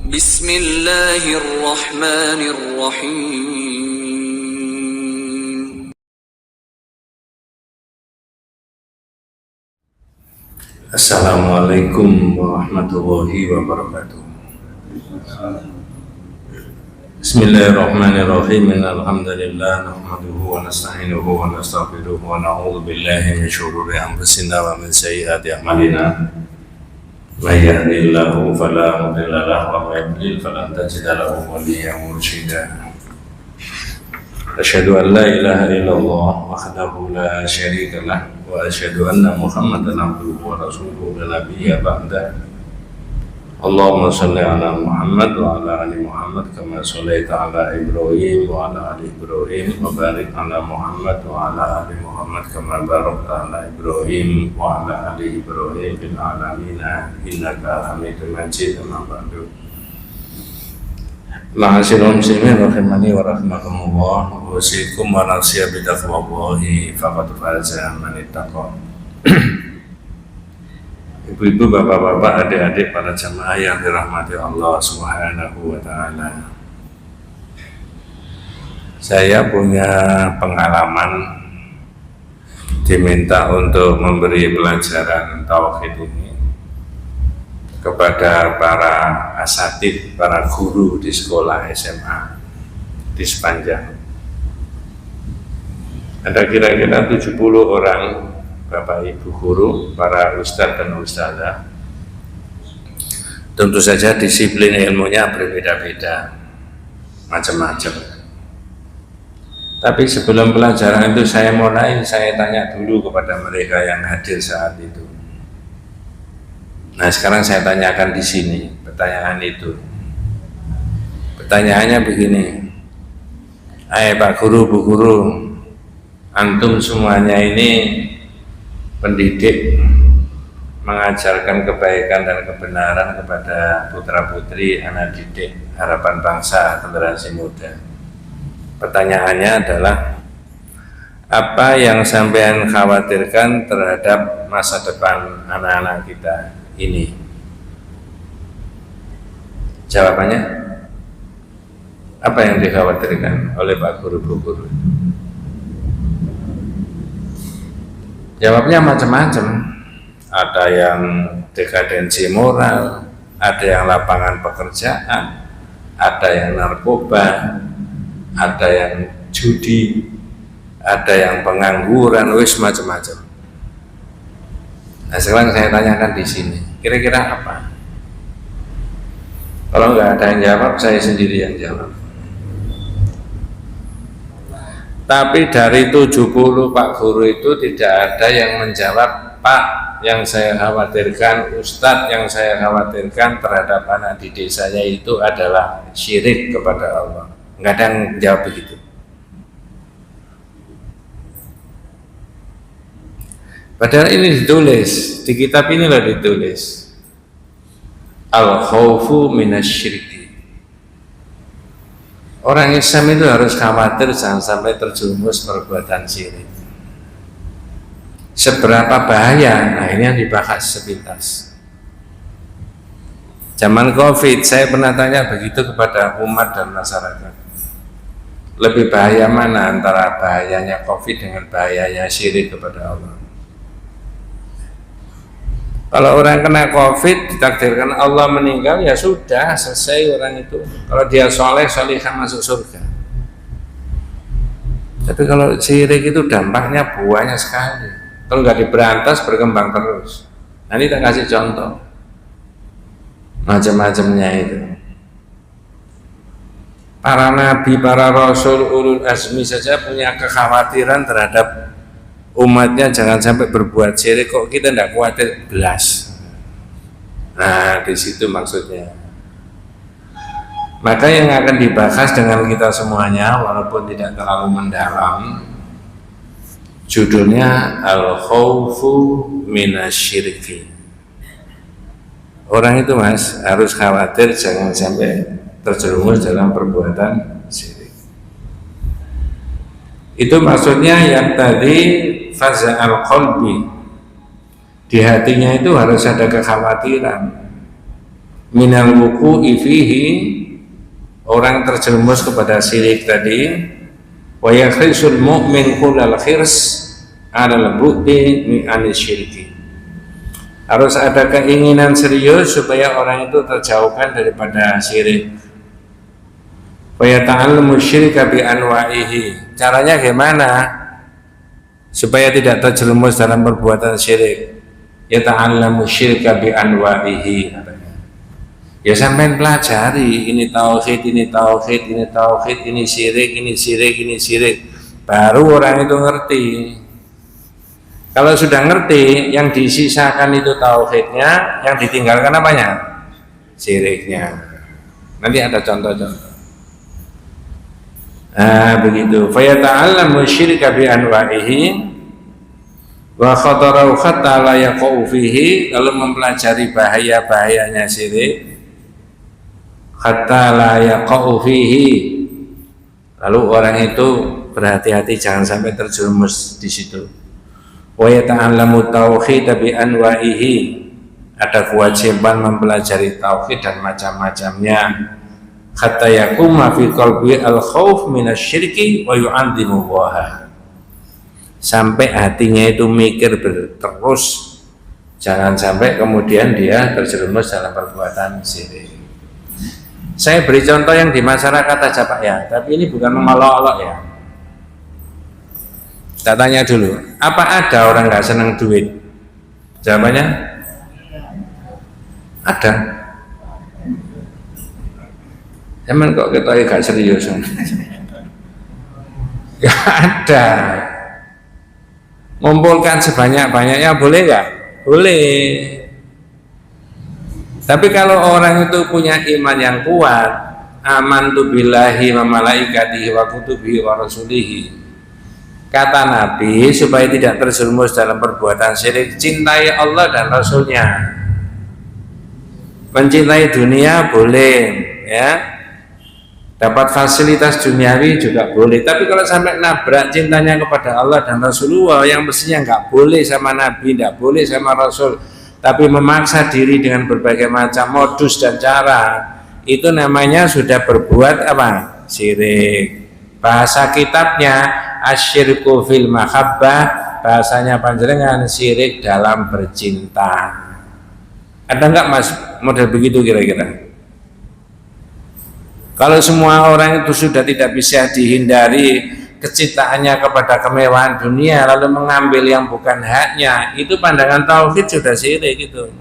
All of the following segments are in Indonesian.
Bismillahirrahmanirrahim. Assalamualaikum warahmatullahi wabarakatuh. Bismillahirrahmanirrahim. Alhamdulillah nahmaduhu wa nasta'inuhu wa nastaghfiruhu wa na'udzu billahi min shururi anfusina wa min sayyiati a'malina. May yahdihillahu fala mudilla lahu wa may yudlil falan tajida lahu waliyyan mursyida. Asyhadu an la ilaha illallah wahdahu la syarika lah wa asyhadu anna Muhammadan abduhu wa rasuluhu la nabiyya ba'dah. Allahumma shalli ala Muhammad wa ala ali Muhammad kama shallaita ala Ibrahim wa ala ali Ibrahim wa barik ala Muhammad wa ala ali Muhammad kama barakta ala Ibrahim wa ala ali Ibrahim fil alamin innaka Hamidum Majid. Amma ba'du. Ma'asyiral muslimin rahimani wa rahimakumullah, usikum wa nafsiya bi taqwallahi faqad faza man ittaqa. Ibu-ibu, bapak-bapak, adik-adik, para jamaah yang dirahmati Allah Subhanahu wa ta'ala. Saya punya pengalaman diminta untuk memberi pelajaran tauhid ini kepada para asatidz, para guru di sekolah SMA di Sepanjang. Ada kira-kira 70 orang Bapak Ibu guru, para ustadz dan ustadzah. Tentu saja disiplin ilmunya berbeda-beda, macam-macam. Tapi sebelum pelajaran itu saya mulai, saya tanya dulu kepada mereka yang hadir saat itu. Nah, sekarang saya tanyakan di sini pertanyaan itu. Pertanyaannya begini. Hai Pak Guru, Bu Guru, antum semuanya ini pendidik, mengajarkan kebaikan dan kebenaran kepada putra-putri, anak didik harapan bangsa generasi muda. Pertanyaannya adalah, apa yang sampean khawatirkan terhadap masa depan anak-anak kita ini? Jawabannya, apa yang dikhawatirkan oleh Pak Guru, Bu Guru? Jawabnya macam-macam. Ada yang dekadensi moral, ada yang lapangan pekerjaan, ada yang narkoba, ada yang judi, ada yang pengangguran, wis macam-macam. Nah, sekarang saya tanyakan di sini, kira-kira apa? Kalau nggak ada yang jawab, saya sendiri yang jawab. Tapi dari 70 Pak Guru itu tidak ada yang menjawab, Pak, yang saya khawatirkan, Ustadz, yang saya khawatirkan terhadap anak didik saya itu adalah syirik kepada Allah. Nggak ada yang jawab begitu. Padahal ini ditulis, di kitab inilah ditulis, al-khawfu minasyirki. Orang Islam itu harus khawatir jangan sampai terjerumus perbuatan syirik. Seberapa bahaya? Nah, ini yang dibahas sepintas. Zaman Covid, saya pernah tanya begitu kepada umat dan masyarakat. Lebih bahaya mana antara bahayanya Covid dengan bahayanya syirik kepada Allah? Kalau orang kena Covid, ditakdirkan Allah meninggal, ya sudah, selesai orang itu. Kalau dia soleh, solihah, masuk surga. Tapi kalau syirik itu dampaknya banyak sekali. Kalau nggak diberantas, berkembang terus. Nah, ini kita kasih contoh macam-macamnya itu. Para nabi, para rasul, ulul azmi saja punya kekhawatiran terhadap umatnya jangan sampai berbuat syirik, kok kita tidak khawatir belas. Nah, di situ maksudnya. Maka yang akan dibahas dengan kita semuanya, walaupun tidak terlalu mendalam, judulnya al-khawfu minasyirki. Orang itu, Mas, harus khawatir jangan sampai terjerumus dalam perbuatan syirik. Itu maksudnya yang tadi faza al-qalbi, di hatinya itu harus ada kekhawatiran minal wuqu'i fihi, orang terjerumus kepada syirik tadi, wa yakhrisul mu'min kullal khirs 'alal bu'di min syirki. Harus ada keinginan serius supaya orang itu terjauhkan daripada syirik. Wa yata'allamu syirka bi anwa'ihi. Caranya gimana supaya tidak terjerumus dalam perbuatan syirik? Yata'allamu syirka bi anwa'ihi. Ya sampai pelajari, ini tauhid, ini tauhid, ini tauhid, ini syirik, ini syirik, ini syirik. Baru orang itu ngerti. Kalau sudah ngerti, yang disisakan itu tauhidnya, yang ditinggalkan apanya? Syiriknya. Nanti ada contoh-contoh. Begitu. Fa yata'allamu syirka bi anwa'ihi wa khatarau khatta la yaqau fihi, lalu mempelajari bahaya-bahayanya syirik. Hatta la yaqa'u fihi, lalu orang itu berhati-hati jangan sampai terjerumus di situ. Wa yata'allamu tauhid bi anwa'ihi, ada kewajiban mempelajari tauhid dan macam-macamnya. Hatta yakuma fi qalbi al-khauf minasyirki wa yu'azzimu Allah, sampai hatinya itu mikir terus, jangan sampai kemudian dia terjerumus dalam perbuatan syirik. Saya beri contoh yang di masyarakat aja Pak ya, tapi ini bukan mengolok-olok ya. Saya tanya dulu, apa ada orang nggak senang duit? Jawabannya ada. Emang kok kita gak serius? Gak ada. Ngumpulkan sebanyak-banyaknya boleh nggak? Boleh. Tapi kalau orang itu punya iman yang kuat, amantu billahi wa malaikatihi wa kutubihi wa rasulihi, kata Nabi, supaya tidak terjerumus dalam perbuatan syirik, cintai Allah dan Rasulnya. Mencintai dunia boleh, ya, dapat fasilitas duniawi juga boleh. Tapi kalau sampai nabrak cintanya kepada Allah dan Rasulullah, yang mestinya nggak boleh sama Nabi, nggak boleh sama Rasul, tapi memaksa diri dengan berbagai macam modus dan cara, itu namanya sudah berbuat apa? Syirik. Bahasa kitabnya asyirku fil mahabbah, bahasanya panjenengan syirik dalam bercinta. Ada enggak Mas model begitu kira-kira? Kalau semua orang itu sudah tidak bisa dihindari kecintaannya kepada kemewahan dunia, lalu mengambil yang bukan haknya, itu pandangan tauhid sudah syirik itu.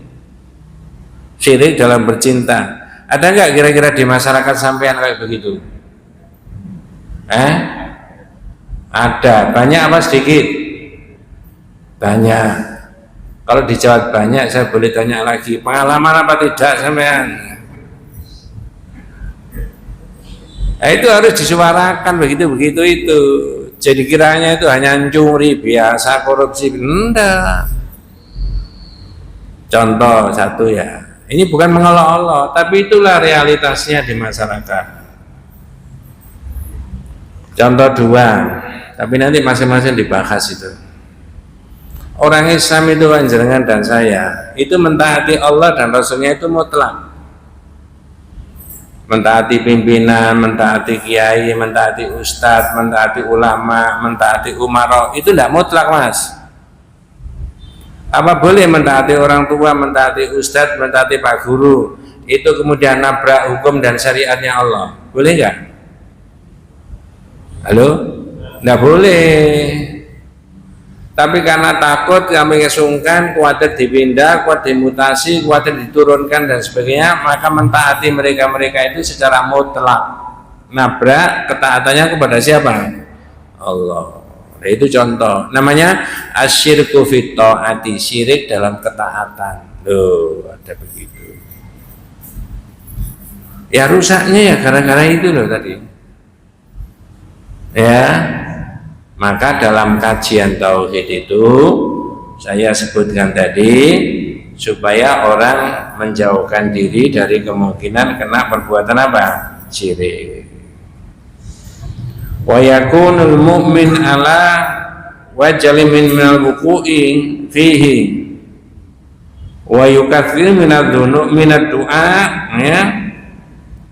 Syirik dalam bercinta. Ada enggak kira-kira di masyarakat sampean kayak begitu? Ada. Banyak apa sedikit? Banyak. Kalau dijawab banyak, saya boleh tanya lagi, pengalaman apa tidak sampean? Nah, itu harus disuarakan begitu-begitu itu. Jadi kiranya itu hanya curi biasa, korupsi, enggak. Contoh satu ya. Ini bukan mengolok-olok, tapi itulah realitasnya di masyarakat. Contoh dua, tapi nanti masing-masing dibahas itu. Orang Islam itu panjenengan dan saya, itu mentaati Allah dan Rasulnya itu mutlak. Mentaati pimpinan, mentaati kiai, mentaati ustadz, mentaati ulama, mentaati umara, itu tidak mutlak Mas. Apa boleh mentaati orang tua, mentaati ustadz, mentaati pak guru, itu kemudian nabrak hukum dan syariatnya Allah? Boleh nggak? Halo? Nggak boleh. Tapi karena takut, kami kesungkan, khawatir dipindah, khawatir dimutasi, khawatir diturunkan dan sebagainya, maka mentaati mereka-mereka itu secara mutlak. Nabrak ketaatannya kepada siapa? Allah. Nah, itu contoh. Namanya asyirku fit ta'ati, syirik dalam ketaatan. Loh, ada begitu. Ya rusaknya ya gara-gara itu loh tadi. Ya. Maka dalam kajian tauhid itu saya sebutkan tadi, supaya orang menjauhkan diri dari kemungkinan kena perbuatan apa? Syirik. Wa yakunul mu'min ala wajali minal wuqu'i fihi. wa yukaththir minad du'a ya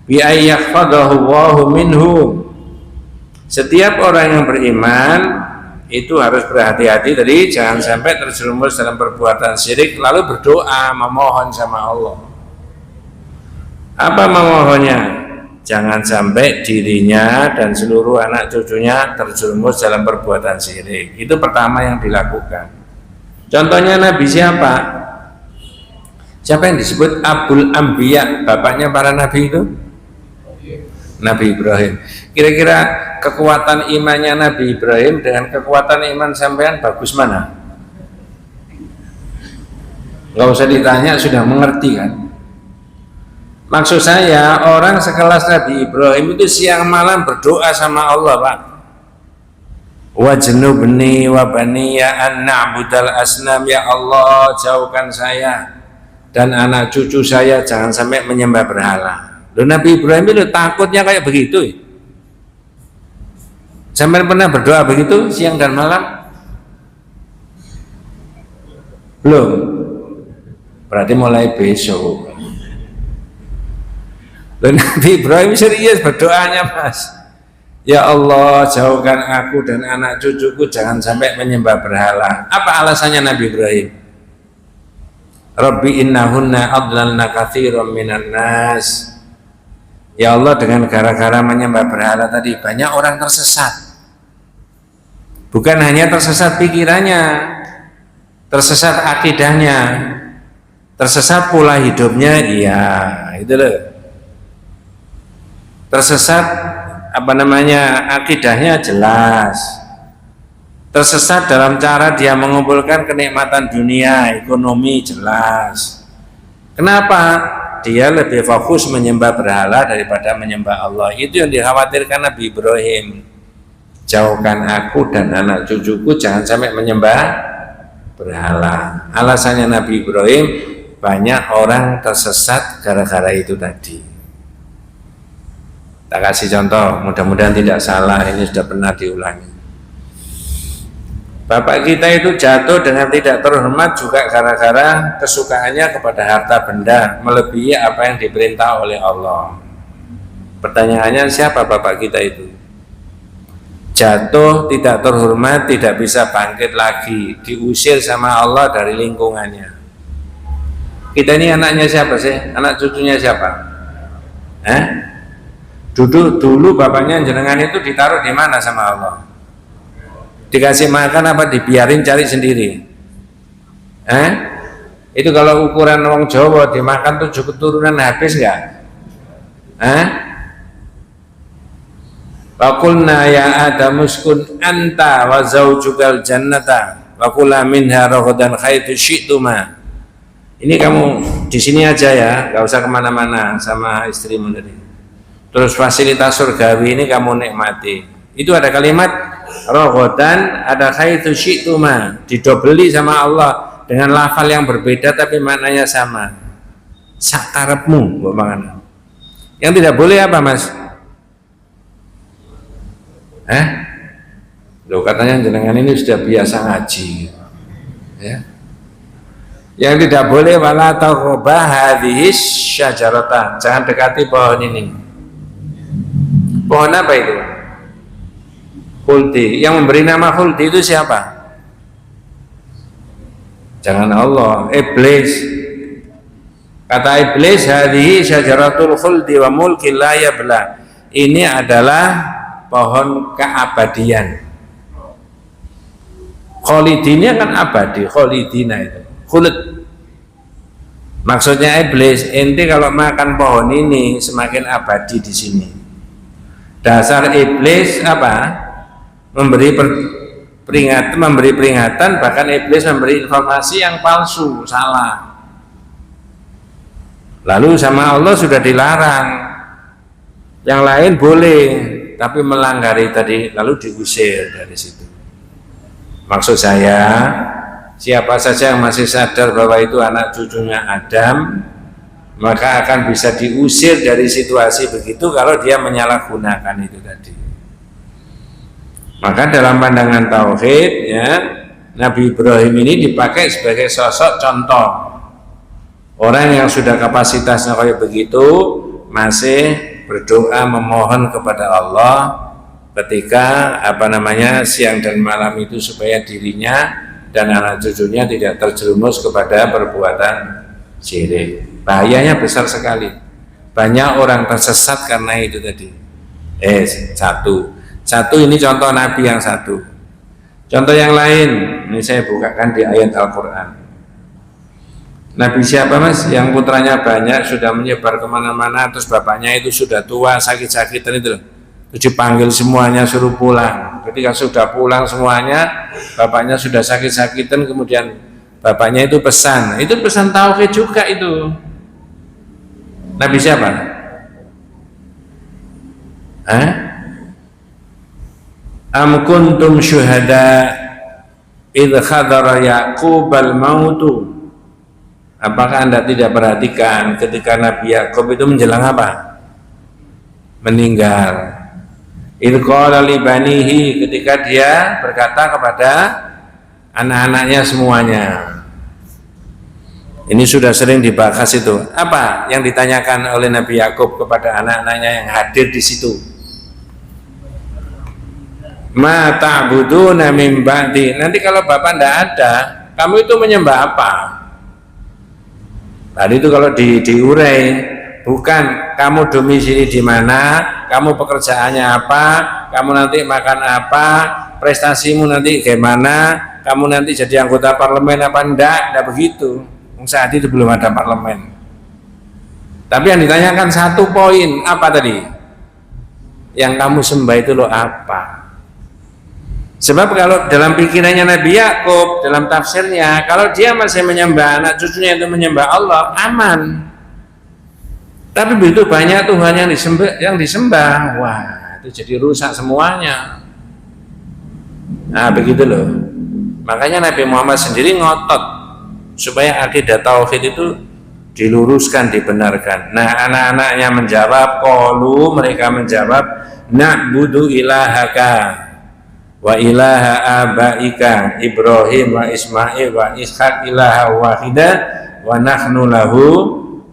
bi ayyahfadahu Allahu minhu. Setiap orang yang beriman itu harus berhati-hati tadi, jangan sampai terjerumus dalam perbuatan syirik, lalu berdoa memohon sama Allah. Apa memohonnya? Jangan sampai dirinya dan seluruh anak cucunya terjerumus dalam perbuatan syirik. Itu pertama yang dilakukan. Contohnya Nabi siapa? Siapa yang disebut Abul Anbiya, bapaknya para nabi itu? Nabi Ibrahim. Kira-kira kekuatan imannya Nabi Ibrahim dengan kekuatan iman sampean bagus mana? Nggak usah ditanya, sudah mengerti kan? Maksud saya, orang sekelas Nabi Ibrahim itu siang malam berdoa sama Allah, Pak. Wajnubni wa baniya an na'budal asnam, ya Allah jauhkan saya dan anak cucu saya jangan sampai menyembah berhala. Loh, Nabi Ibrahim itu takutnya kayak begitu. Sampai pernah berdoa begitu siang dan malam? Belum. Berarti mulai besok. Loh, Nabi Ibrahim serius berdoanya, Mas. Ya Allah jauhkan aku dan anak cucuku jangan sampai menyembah berhala. Apa alasannya Nabi Ibrahim? Rabbi innahunna adlalna katsiran minan nas. Ya Allah, dengan gara-gara menyembah berhala tadi banyak orang tersesat. Bukan hanya tersesat pikirannya, tersesat akidahnya, tersesat pola hidupnya, iya, itu loh. Tersesat akidahnya jelas. Tersesat dalam cara dia mengumpulkan kenikmatan dunia, ekonomi jelas. Kenapa? Dia lebih fokus menyembah berhala daripada menyembah Allah. Itu yang dikhawatirkan Nabi Ibrahim. Jauhkan aku dan anak cucuku jangan sampai menyembah berhala. Alasannya Nabi Ibrahim, banyak orang tersesat gara-gara itu tadi. Tak kasih contoh, mudah-mudahan tidak salah, ini sudah pernah diulangi. Bapak kita itu jatuh dengan tidak terhormat juga gara-gara kesukaannya kepada harta benda melebihi apa yang diperintah oleh Allah. Pertanyaannya, siapa bapak kita itu? Jatuh, tidak terhormat, tidak bisa bangkit lagi, diusir sama Allah dari lingkungannya. Kita ini anaknya siapa sih? Anak cucunya siapa? Dulu bapaknya jenengan itu ditaruh di mana sama Allah? Dikasih makan apa dibiarin cari sendiri? Itu kalau ukuran orang Jawa dimakan 7 keturunan habis enggak? Wa qulna ya Adam uskun anta wa zaujukal jannata wa kula minha ragadan haitsu syi'tuma. Ini kamu di sini aja ya, enggak usah kemana-mana sama istrimu tadi. Terus fasilitas surgawi ini kamu nikmati. Itu ada kalimat ragadan, ada haitsu syi'tuma, didobeli sama Allah dengan lafal yang berbeda tapi maknanya sama. Sakarepmu, Bapak. Yang tidak boleh apa, Mas? Loh, katanya jenengan ini sudah biasa ngaji. Ya. Yang tidak boleh wala taqrabah hadhihi syajarata. Jangan dekati pohon ini. Pohon apa itu? Khuldi. Yang memberi nama Khuldi itu siapa? Jangan Allah, iblis. Kata iblis, hadhihi syajaratul khuldi wa mulkin la yabla. Ini adalah pohon keabadian. Khalidinnya kan abadi, khalidina itu. Khulud. Maksudnya iblis, ente kalau makan pohon ini semakin abadi di sini. Dasar iblis apa? Memberi peringatan, bahkan iblis memberi informasi yang palsu, salah. Lalu sama Allah sudah dilarang. Yang lain boleh, tapi melanggar tadi lalu diusir dari situ. Maksud saya, siapa saja yang masih sadar bahwa itu anak cucunya Adam, maka akan bisa diusir dari situasi begitu kalau dia menyalahgunakan itu tadi. Maka dalam pandangan tauhid ya, Nabi Ibrahim ini dipakai sebagai sosok contoh. Orang yang sudah kapasitasnya kayak begitu masih berdoa memohon kepada Allah ketika siang dan malam itu supaya dirinya dan anak cucunya tidak terjerumus kepada perbuatan syirik. Bahayanya besar sekali. Banyak orang tersesat karena itu tadi. Satu ini contoh Nabi yang satu. Contoh yang lain, ini saya bukakan di ayat Al-Quran. Nabi siapa mas? Yang putranya banyak, sudah menyebar kemana-mana, terus bapaknya itu sudah tua, sakit-sakitan itu loh. Dipanggil semuanya, suruh pulang. Ketika sudah pulang semuanya, bapaknya sudah sakit-sakitan, kemudian bapaknya itu pesan tauhid juga itu. Nabi siapa? Am kuntum syuhada idh khadara Yaqubal mautu. Apakah Anda tidak perhatikan ketika Nabi Yakub itu menjelang apa? Meninggal. Idh qala li banihi, ketika dia berkata kepada anak-anaknya semuanya. Ini sudah sering dibahas itu. Apa yang ditanyakan oleh Nabi Yakub kepada anak-anaknya yang hadir di situ? Ma ta'buduna min ba'di. Nanti kalau Bapak tidak ada, kamu itu menyembah apa? Tadi itu kalau diurai, bukan kamu domisili di mana, kamu pekerjaannya apa, kamu nanti makan apa, prestasimu nanti gimana, kamu nanti jadi anggota parlemen apa enggak begitu. Saat itu belum ada parlemen. Tapi yang ditanyakan satu poin, apa tadi? Yang kamu sembah itu loh apa? Sebab kalau dalam pikirannya Nabi Yakub, dalam tafsirnya, kalau dia masih menyembah anak cucunya itu menyembah Allah, aman. Tapi begitu banyak Tuhan yang disembah, wah itu jadi rusak semuanya. Nah begitu loh. Makanya Nabi Muhammad sendiri ngotot supaya akidah tauhid itu diluruskan, dibenarkan. Nah anak-anaknya menjawab, mereka menjawab, na'budu ilahaka wa ilaha abaika Ibrahim wa Ismail wa Ishaq ilaha wahida wa nahnu lahu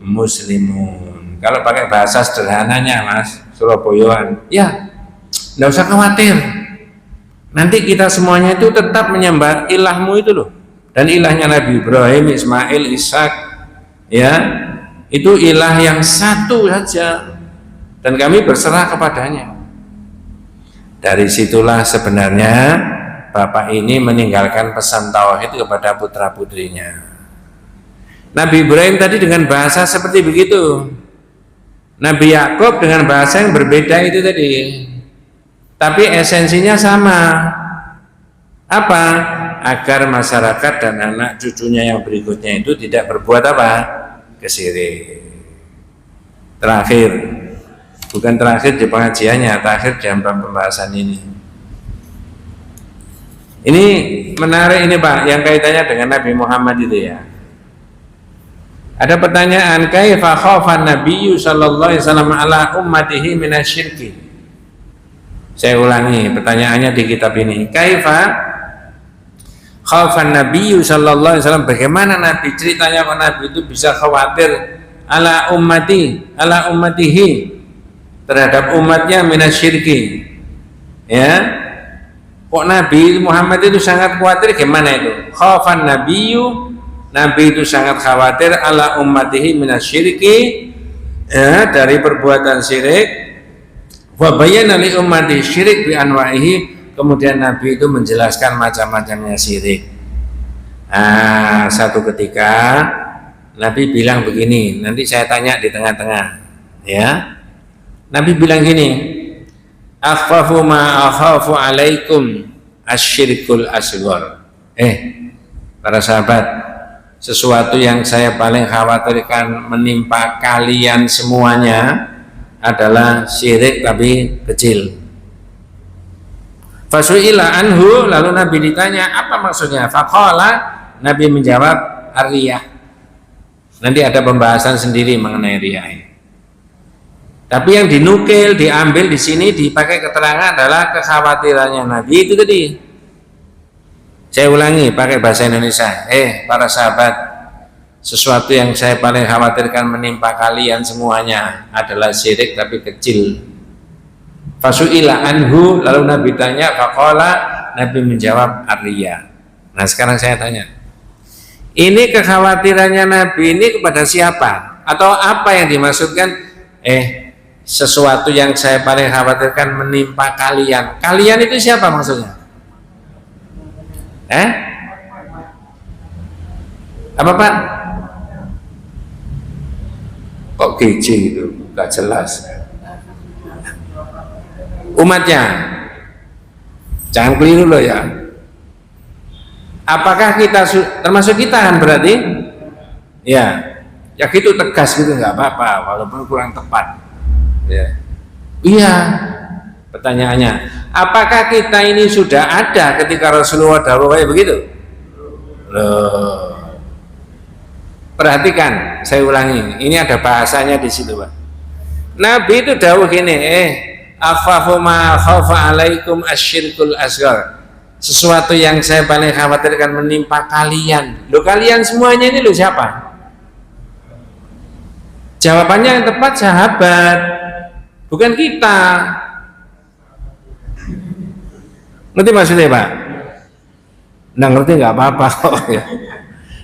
muslimun. Kalau pakai bahasa sederhananya mas, Surabayaan, ya nggak usah khawatir, nanti kita semuanya itu tetap menyembah ilahmu itu loh, dan ilahnya Nabi Ibrahim, Ismail, Ishaq, ya itu ilah yang satu saja, dan kami berserah kepadanya. Dari situlah sebenarnya bapak ini meninggalkan pesan tauhid kepada putra putrinya. Nabi Ibrahim tadi dengan bahasa seperti begitu, Nabi Yakub dengan bahasa yang berbeda itu tadi, tapi esensinya sama. Apa? Agar masyarakat dan anak cucunya yang berikutnya itu tidak berbuat apa? Kesyirik. Terakhir, bukan terakhir di pengajiannya, terakhir di pembahasan ini. Ini menarik ini Pak, yang kaitannya dengan Nabi Muhammad itu ya. Ada pertanyaan, kaifa khafan Nabiyyu sallallahu alaihi wasallam ala ummatihi minasyirki. Saya ulangi pertanyaannya di kitab ini. Kaifa khafan Nabiyyu sallallahu alaihi wasallam, bagaimana Nabi, ceritanya kok Nabi itu bisa khawatir ala ummatihi terhadap umatnya minasyirki. Ya. Kok Nabi Muhammad itu sangat khawatir, gimana itu? Khafan Nabiyyu, Nabi itu sangat khawatir ala ummatihi minasyirki, ya, dari perbuatan syirik. Wa bayyana li ummati syirik bi anwa'ihi, kemudian Nabi itu menjelaskan macam-macamnya syirik. Nah, satu ketika Nabi bilang begini, nanti saya tanya di tengah-tengah, ya. Nabi bilang gini, akhfafu ma akhafu alaikum asyirkul asghar. Para sahabat, sesuatu yang saya paling khawatirkan menimpa kalian semuanya adalah syirik tapi kecil. Fasu'ila anhu, lalu Nabi ditanya apa maksudnya? Faqala, Nabi menjawab ar-riyah. Nanti ada pembahasan sendiri mengenai riyah. Tapi yang dinukil, diambil di sini dipakai keterangan adalah kekhawatirannya Nabi itu tadi. Saya ulangi pakai bahasa Indonesia. Para sahabat, sesuatu yang saya paling khawatirkan menimpa kalian semuanya adalah syirik tapi kecil. Fasu'ila anhu, lalu Nabi tanya, faqala, Nabi menjawab ar-riya. Nah sekarang saya tanya, ini kekhawatirannya Nabi ini kepada siapa? Atau apa yang dimaksudkan sesuatu yang saya paling khawatirkan menimpa kalian? Kalian itu siapa maksudnya? Apa Pak? Kok GJ itu? Gak jelas. Umatnya. Jangan keliru loh ya. Apakah kita termasuk kita kan berarti? Ya. Ya gitu tegas gitu nggak apa-apa walaupun kurang tepat. Ya. Iya. Pertanyaannya, apakah kita ini sudah ada ketika Rasulullah dawuh kayak begitu? Loh. Perhatikan, saya ulangi. Ini ada bahasanya di situ, Pak. Nabi itu dawuh gini, afafu ma khaufa alaikum asyirkul asghar. Sesuatu yang saya paling khawatirkan menimpa kalian. Loh, kalian semuanya ini loh siapa? Jawabannya yang tepat sahabat, bukan kita. Ngerti maksudnya Pak? Nggak ngerti nggak apa-apa kok ya.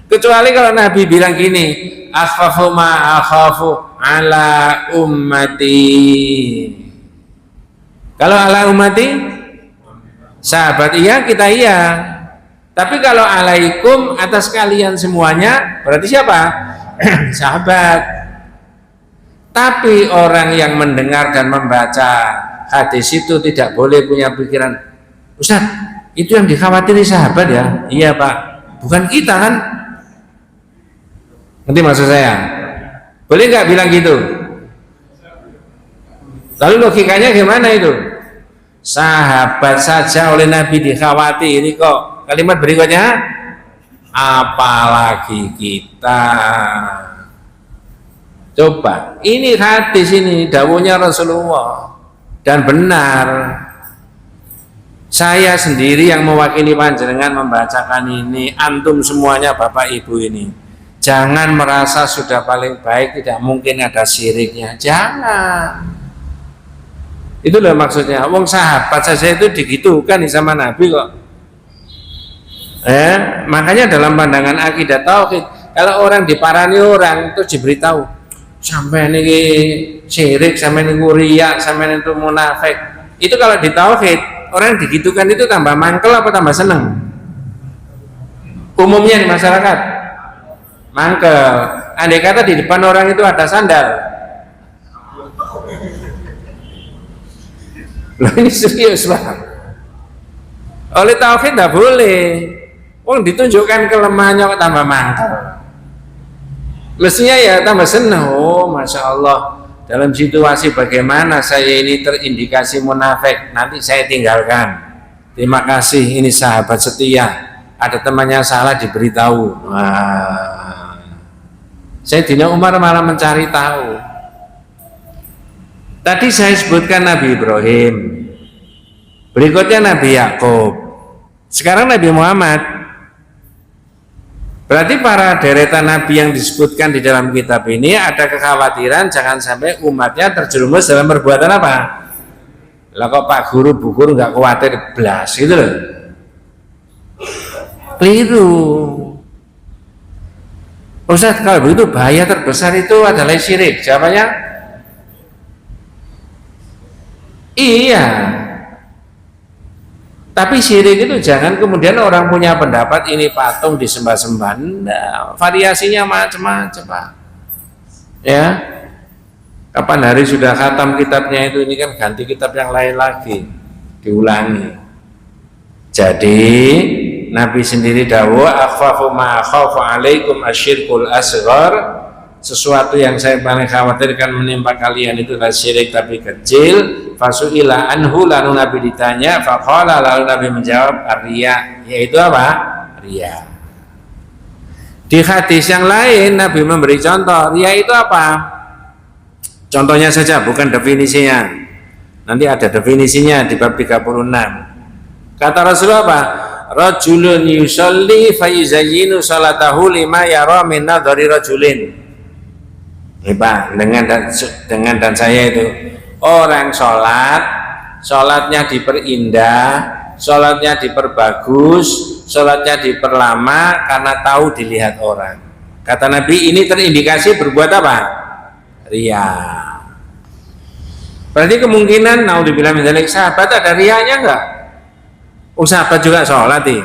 Kecuali kalau Nabi bilang gini, akhafu ma akhafu ala ummati. Kalau ala ummati, sahabat iya, kita iya. Tapi kalau alaikum, atas kalian semuanya, berarti siapa? Sahabat. Tapi orang yang mendengar dan membaca hadis itu tidak boleh punya pikiran, Ustaz, itu yang dikhawatiri sahabat ya? Iya Pak, bukan kita kan? Nanti maksud saya, boleh nggak bilang gitu? Lalu logikanya gimana itu? Sahabat saja oleh Nabi dikhawatiri kok. Kalimat berikutnya, apalagi kita. Coba, ini hadis ini dawuhnya Rasulullah dan benar. Saya sendiri yang mewakili panjenengan membacakan ini, antum semuanya Bapak Ibu ini. Jangan merasa sudah paling baik, tidak mungkin ada syiriknya. Jangan. Itu loh maksudnya. Wong sahabat saja itu digitukan sama Nabi kok. Makanya dalam pandangan akidah tauhid, kalau orang diparani orang terus diberitahu, sampai ini syirik, sampai ini riya, sampai itu munafik. Itu kalau di tauhid, orang digitukan itu tambah mangkel apa tambah seneng? Umumnya di masyarakat mangkel. Andai kata di depan orang itu ada sandal, loh ini serius Pak. Oleh tauhid tidak boleh. Wong ditunjukkan kelemahannya kok tambah mangkel. Mestinya ya tambah senang. Oh Masya Allah, dalam situasi bagaimana saya ini terindikasi munafik, nanti saya tinggalkan. Terima kasih, ini sahabat setia. Ada temannya salah diberitahu. Sayyidina Umar malah mencari tahu. Tadi saya sebutkan Nabi Ibrahim, berikutnya Nabi Yakub, sekarang Nabi Muhammad. Berarti para deretan Nabi yang disebutkan di dalam kitab ini ada kekhawatiran jangan sampai umatnya terjerumus dalam perbuatan apa? Lah kok Pak Guru, Bu Guru nggak khawatir belas gitu loh. Keliru. Ustaz, kalau begitu bahaya terbesar itu adalah syirik. Jawabannya iya. Tapi syirik itu jangan kemudian orang punya pendapat ini patung disembah-sembah. Nah, variasinya macam-macam Pak. Ya, kapan hari sudah khatam kitabnya itu, ini kan ganti kitab yang lain lagi, diulangi. Jadi Nabi sendiri dawuh, akhafu ma akhafu alaikum asyirkul asghar. Sesuatu yang saya paling khawatirkan menimpa kalian itu adalah syirik tapi kecil. Fasu'ila anhu, lalu Nabi ditanya, faqala, lalu Nabi menjawab ar-riya, yaitu apa? Riya. Di hadis yang lain Nabi memberi contoh, riya itu apa? Contohnya saja, bukan definisinya. Nanti ada definisinya di bab 36. Kata Rasulullah apa? Rajulun yusolli fa yuzayyinu salatahu lima yara min nadhari rajulin. Pak, dengan dan saya itu orang sholat, sholatnya diperindah, sholatnya diperbagus, sholatnya diperlama karena tahu dilihat orang. Kata Nabi, ini terindikasi berbuat apa? Riya. Berarti kemungkinan naudzubillah min dzalik, sahabat ada riyanya enggak? Sahabat juga sholat nih.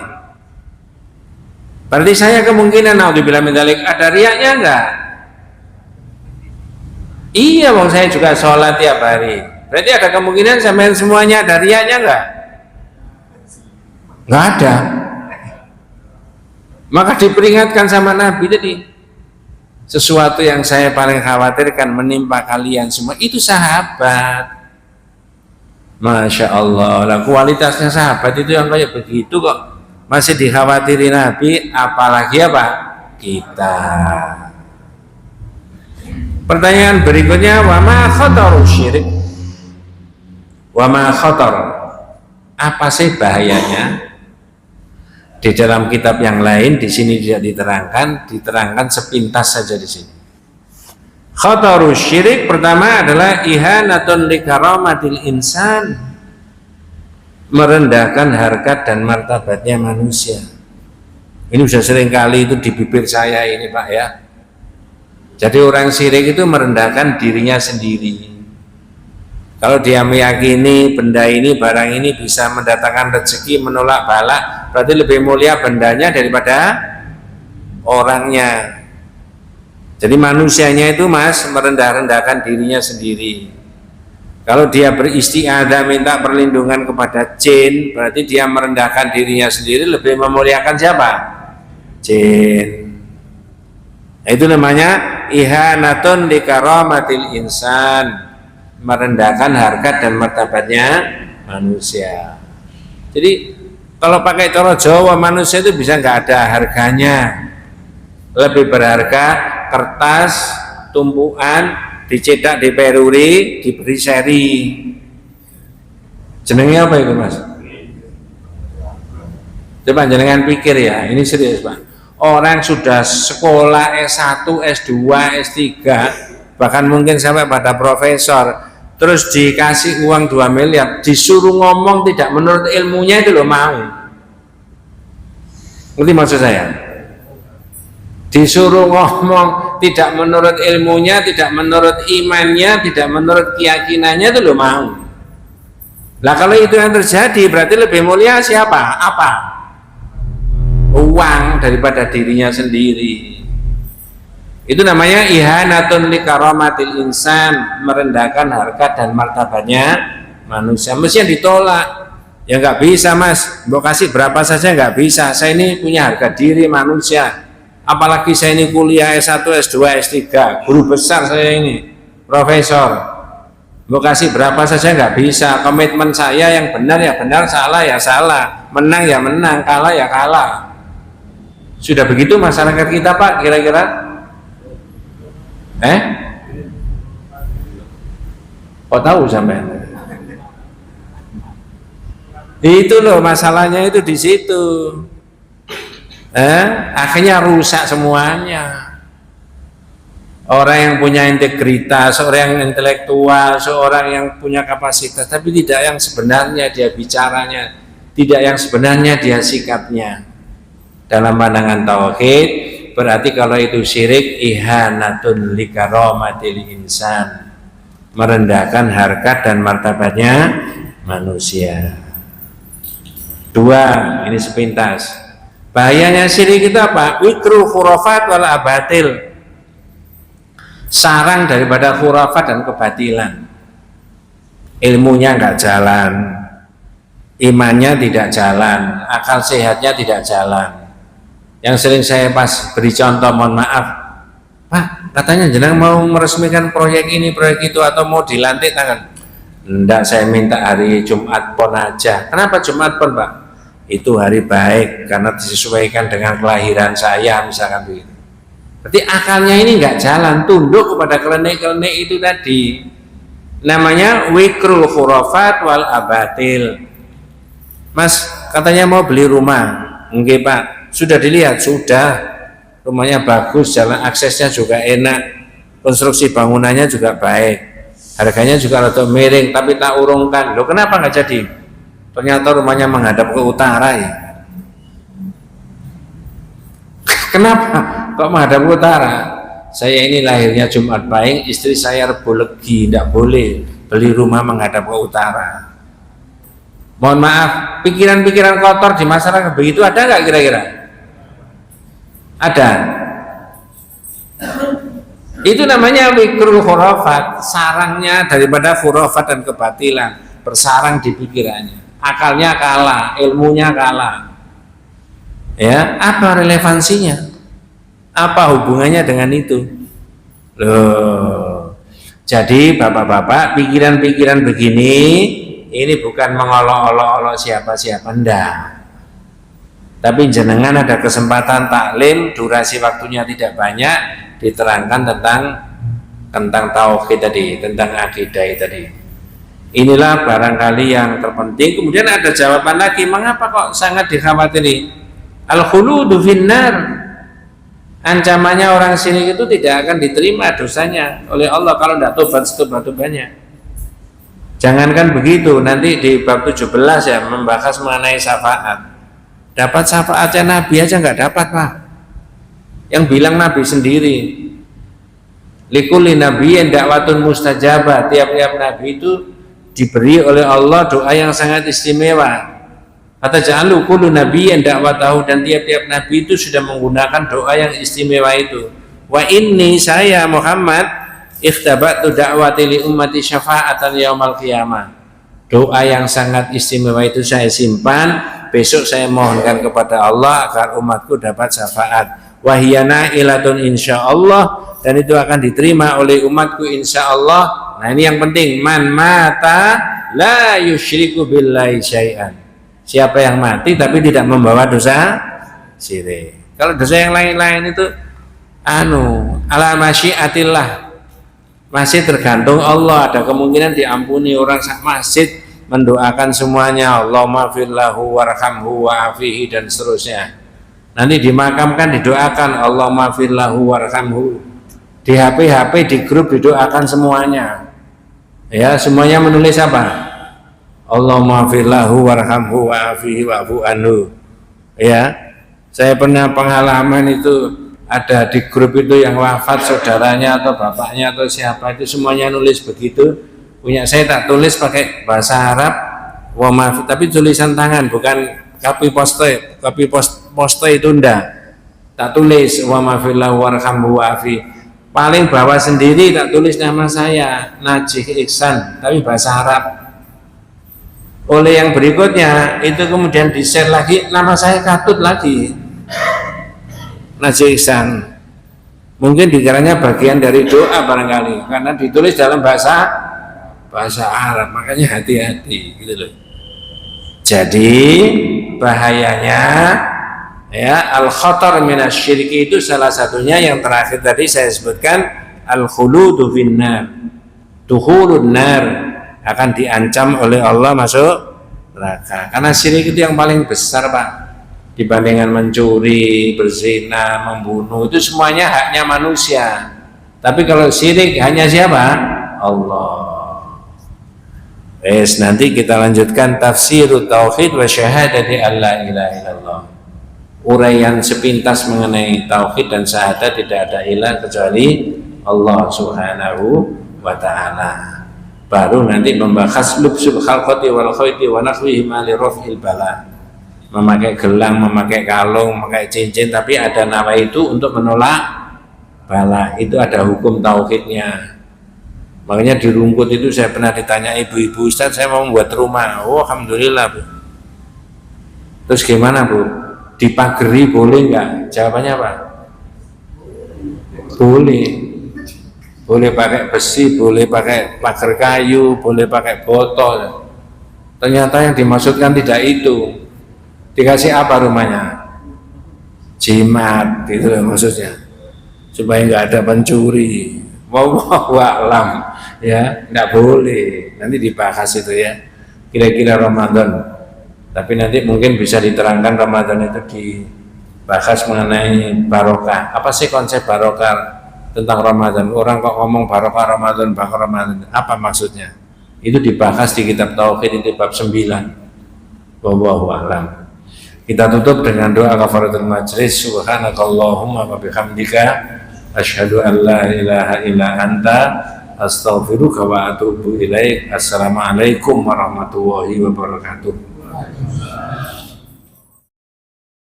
Berarti saya kemungkinan naudzubillah min dzalik ada riyanya enggak? Iya, wong saya juga sholat tiap hari. Berarti ada kemungkinan sampean semuanya ada riyanya enggak? Enggak ada. Maka diperingatkan sama Nabi tadi, sesuatu yang saya paling khawatirkan menimpa kalian semua itu sahabat. Masya Allah, lah kualitasnya sahabat itu yang kayak begitu kok masih dikhawatiri Nabi, apalagi apa? Kita. Pertanyaan berikutnya, wa ma khataru syirik? Wa ma khatar? Apa sih bahayanya? Di dalam kitab yang lain di sini tidak diterangkan sepintas saja di sini. Khatarus syirik pertama adalah ihanatun li karamatil insan, merendahkan harkat dan martabatnya manusia. Ini sudah sering kali itu di bibir saya ini Pak ya. Jadi orang syirik itu merendahkan dirinya sendiri. Kalau dia meyakini benda ini, barang ini bisa mendatangkan rezeki, menolak bala, berarti lebih mulia bendanya daripada orangnya. Jadi manusianya itu merendah-rendahkan dirinya sendiri. Kalau dia beristiadah minta perlindungan kepada jin, berarti dia merendahkan dirinya sendiri, lebih memuliakan siapa? Jin. Itu namanya ihanatun li karamatil insan, merendahkan harkat dan martabatnya manusia. Jadi kalau pakai cara Jawa, manusia itu bisa nggak ada harganya, lebih berharga kertas tumpuan dicetak di peruri diberi seri. Jenengnya apa itu Mas? Coba jenengan pikir ya, ini serius Pak. Orang sudah sekolah S1, S2, S3, bahkan mungkin sampai pada profesor, terus dikasih uang 2 miliar, disuruh ngomong tidak menurut ilmunya itu loh mau. Ngerti maksud saya? Disuruh ngomong tidak menurut ilmunya, tidak menurut imannya, tidak menurut keyakinannya itu loh mau. Nah kalau itu yang terjadi berarti lebih mulia siapa? Apa? Uang daripada dirinya sendiri. Itu namanya ihanatun li karamatil insan, merendahkan harkat dan martabatnya manusia. Mestinya ditolak. Ya nggak bisa Mas, mau kasih berapa saja nggak bisa. Saya ini punya harga diri manusia. Apalagi saya ini kuliah S1, S2, S3, guru besar saya ini, profesor. Mau kasih berapa saja nggak bisa. Komitmen saya yang benar ya benar, salah ya salah, menang ya menang, kalah ya kalah. Sudah begitu masyarakat kita Pak, kira-kira? Kok tahu sampai? Itu loh masalahnya itu di situ. Akhirnya rusak semuanya. Orang yang punya integritas, orang yang intelektual, seorang yang punya kapasitas, tapi tidak yang sebenarnya dia bicaranya, tidak yang sebenarnya dia sikapnya. Dalam pandangan tauhid berarti kalau itu syirik, ihanatun li karamatil insan, merendahkan harkat dan martabatnya manusia. Dua, ini sepintas. Bahayanya syirik itu apa? Wikrul khurafat wal abatil, sarang daripada khurafat dan kebatilan. Ilmunya nggak jalan, imannya tidak jalan, akal sehatnya tidak jalan. Yang sering saya pas beri contoh, mohon maaf Pak, katanya jenengan mau meresmikan proyek ini, proyek itu, atau mau dilantik tangan. Enggak, saya minta hari Jumat Pon aja. Kenapa Jumat Pon Pak? Itu hari baik karena disesuaikan dengan kelahiran saya, misalkan begitu. Berarti akalnya ini enggak jalan, tunduk kepada klenik-klenik itu tadi. Namanya wikrul khurafat wal abatil. Mas katanya mau beli rumah. Nggih Pak, sudah dilihat? Sudah. Rumahnya bagus, jalan aksesnya juga enak, konstruksi bangunannya juga baik, harganya juga rada miring, tapi tak urungkan. Loh kenapa nggak jadi? Ternyata rumahnya menghadap ke utara ya. Kenapa kok menghadap ke utara? Saya ini lahirnya Jumat Pahing, istri saya Rebo Legi, tidak boleh beli rumah menghadap ke utara. Mohon maaf, pikiran-pikiran kotor di masyarakat begitu ada nggak kira-kira? Ada. Itu namanya wikrul khurafat, sarangnya daripada khurafat dan kebatilan, bersarang di pikirannya. Akalnya kalah, ilmunya kalah. Ya, apa relevansinya? Apa hubungannya dengan itu? Loh. Jadi bapak-bapak, pikiran-pikiran begini ini bukan mengolok-olok siapa-siapa, enggak. Tapi jenengan ada kesempatan taklim, durasi waktunya tidak banyak, diterangkan tentang tauhid tadi, tentang akidah tadi. Inilah barangkali yang terpenting. Kemudian ada jawaban lagi, mengapa kok sangat dikhawatiri? Al-khuludu finnar. Ancamannya orang syirik itu tidak akan diterima dosanya oleh Allah kalau tidak tobat setobat-tobatnya. Jangankan begitu, nanti di bab 17 ya membahas mengenai syafaat. Dapat syafaatnya Nabi aja nggak dapat Pak. Yang bilang Nabi sendiri. Likulli nabiyyin da'watun mustajabah. Tiap-tiap Nabi itu diberi oleh Allah doa yang sangat istimewa. Kata ja'alu kullu nabiyyin da'watahu, dan tiap-tiap Nabi itu sudah menggunakan doa yang istimewa itu. Wa inni saya Muhammad ikhtabatu da'wati li ummati syafa'atan yaumal qiyamah. Doa yang sangat istimewa itu saya simpan, besok saya mohonkan kepada Allah agar umatku dapat syafaat. Wahyana ilatun insyaallah, dan itu akan diterima oleh umatku insyaallah. Nah ini yang penting, man mata la yusyriku billahi syai'an. Siapa yang mati tapi tidak membawa dosa syirik. Kalau dosa yang lain-lain itu ala masyiatillah, masih tergantung Allah. Ada kemungkinan diampuni. Orang sak masjid mendoakan semuanya, Allahumma firlahu warhamhu wa'afihi dan seterusnya. Nanti dimakamkan didoakan Allahumma firlahu warhamhu. Di HP di grup didoakan semuanya. Ya, semuanya menulis apa? Allahumma firlahu warhamhu wa'afihi wa'fu anhu. Ya, saya pernah pengalaman itu, ada di grup itu yang wafat saudaranya atau bapaknya atau siapa itu semuanya nulis begitu. Punya saya tak tulis pakai bahasa Arab, tapi tulisan tangan, bukan copy poste itu ndak. Tak tulis wa ma fillahu warhamhu wa'afi. Paling bawah sendiri tak tulis nama saya Najih Iksan, tapi bahasa Arab. Oleh yang berikutnya itu kemudian di-share lagi, nama saya Katut lagi, Najih Iksan. Mungkin dikiranya bagian dari doa barangkali, karena ditulis dalam bahasa Arab, makanya hati-hati gitu loh. Jadi bahayanya ya, al-khatar minasyirki itu salah satunya yang terakhir tadi saya sebutkan, al-khuludu finnar, dukhulun nar, akan diancam oleh Allah masuk neraka. Karena syirik itu yang paling besar Pak, dibandingkan mencuri, berzina, membunuh, itu semuanya haknya manusia. Tapi kalau syirik hanya siapa? Allah. Nanti kita lanjutkan tafsirut tauhid wa syahadati alla ilaha illallah. Uraian sepintas mengenai tauhid dan syahadat tidak ada ilah kecuali Allah Subhanahu wa ta'ala. Baru nanti membahas lubsul khalqati wal khayti wa nahwihi ma li raf'il bala. Memakai gelang, memakai kalung, memakai cincin, tapi ada nawa itu untuk menolak bala. Itu ada hukum tauhidnya. Makanya di Rungkut itu saya pernah ditanya ibu-ibu, Ustaz saya mau membuat rumah. Oh alhamdulillah Bu. Terus gimana Bu? Dipageri boleh nggak? Jawabannya apa? Boleh. Boleh pakai besi, boleh pakai pagar kayu, boleh pakai botol. Ternyata yang dimaksudkan tidak itu. Dikasih apa rumahnya? Jimat, gitu loh maksudnya. Supaya nggak ada pencuri. Wallahu a'lam, ya nggak boleh. Nanti dibahas itu ya. Kira-kira Ramadan Tapi nanti mungkin bisa diterangkan Ramadan itu dibahas mengenai barokah. Apa sih konsep barokah tentang Ramadan? Orang kok ngomong barokah Ramadan, apa maksudnya? Itu dibahas di kitab Tauhid itu bab 9. Wallahu a'lam. Kita tutup dengan doa kafaratul majlis. Subhanakallahumma wa bihamdika asyhadu an la ilaha illa anta astaghfiruka wa atubu ilaik. Assalamualaikum warahmatullahi wabarakatuh.